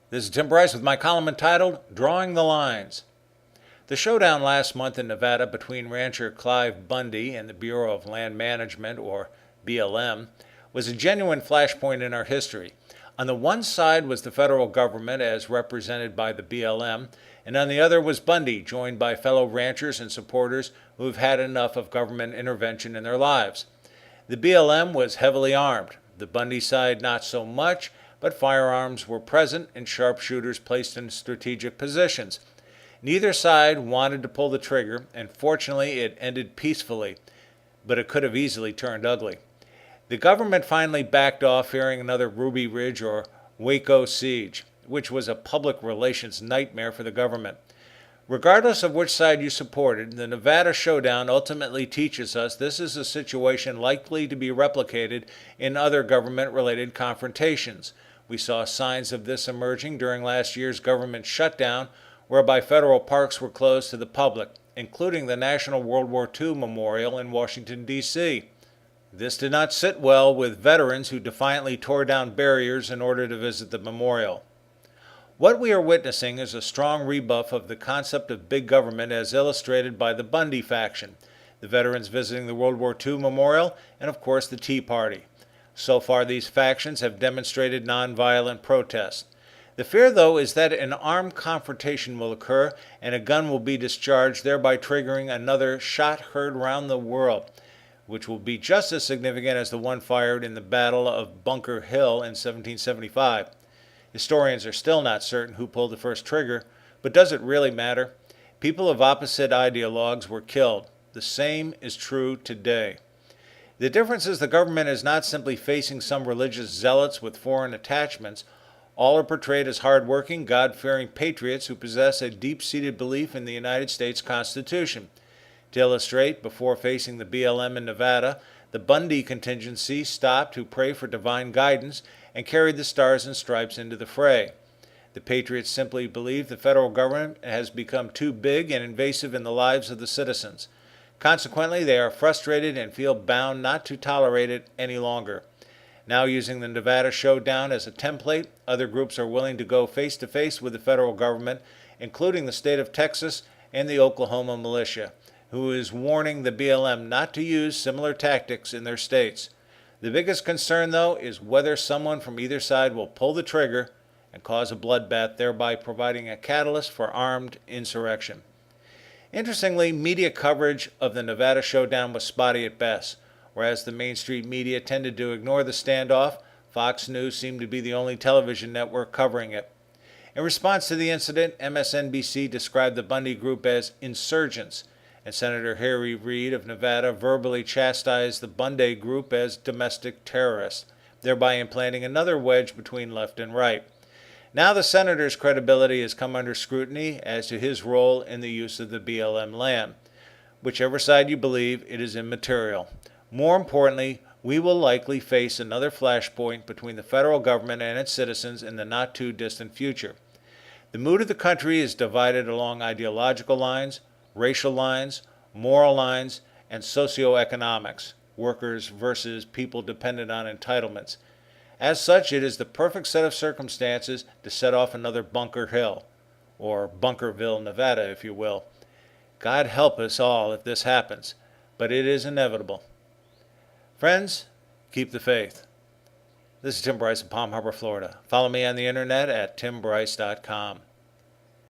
This is Tim Bryce with my column entitled Drawing the Lines. The showdown last month in Nevada between rancher Clive Bundy and the Bureau of Land Management, or BLM, was a genuine flashpoint in our history. On the one side was the federal government as represented by the BLM, and on the other was Bundy, joined by fellow ranchers and supporters who have had enough of government intervention in their lives. The BLM was heavily armed, the Bundy side not so much, but firearms were present and sharpshooters placed in strategic positions. Neither side wanted to pull the trigger, and fortunately it ended peacefully, but it could have easily turned ugly. The government finally backed off, fearing another Ruby Ridge or Waco siege, which was a public relations nightmare for the government. Regardless of which side you supported, the Nevada showdown ultimately teaches us this is a situation likely to be replicated in other government-related confrontations. We saw signs of this emerging during last year's government shutdown, whereby federal parks were closed to the public, including the National World War II Memorial in Washington, D.C. This did not sit well with veterans who defiantly tore down barriers in order to visit the memorial. What we are witnessing is a strong rebuff of the concept of big government as illustrated by the Bundy faction, the veterans visiting the World War II Memorial, and of course the Tea Party. So far, these factions have demonstrated nonviolent protest. The fear, though, is that an armed confrontation will occur and a gun will be discharged, thereby triggering another shot heard round the world, which will be just as significant as the one fired in the Battle of Bunker Hill in 1775. Historians are still not certain who pulled the first trigger, but does it really matter? People of opposite ideologues were killed. The same is true today. The difference is the government is not simply facing some religious zealots with foreign attachments. All are portrayed as hard-working, God-fearing patriots who possess a deep-seated belief in the United States Constitution. To illustrate, before facing the BLM in Nevada, the Bundy contingency stopped to pray for divine guidance and carried the stars and stripes into the fray. The patriots simply believe the federal government has become too big and invasive in the lives of the citizens. Consequently, they are frustrated and feel bound not to tolerate it any longer. Now, using the Nevada showdown as a template, other groups are willing to go face-to-face with the federal government, including the state of Texas and the Oklahoma militia, who is warning the BLM not to use similar tactics in their states. The biggest concern, though, is whether someone from either side will pull the trigger and cause a bloodbath, thereby providing a catalyst for armed insurrection. Interestingly, media coverage of the Nevada showdown was spotty at best. Whereas the mainstream media tended to ignore the standoff, Fox News seemed to be the only television network covering it. In response to the incident, MSNBC described the Bundy group as insurgents, and Senator Harry Reid of Nevada verbally chastised the Bundy group as domestic terrorists, thereby implanting another wedge between left and right. Now the senator's credibility has come under scrutiny as to his role in the use of the BLM land. Whichever side you believe, it is immaterial. More importantly, we will likely face another flashpoint between the federal government and its citizens in the not-too-distant future. The mood of the country is divided along ideological lines, racial lines, moral lines, and socioeconomics, workers versus people dependent on entitlements. As such, it is the perfect set of circumstances to set off another Bunker Hill, or Bunkerville, Nevada, if you will. God help us all if this happens, but it is inevitable. Friends, keep the faith. This is Tim Bryce in Palm Harbor, Florida. Follow me on the internet at timbryce.com.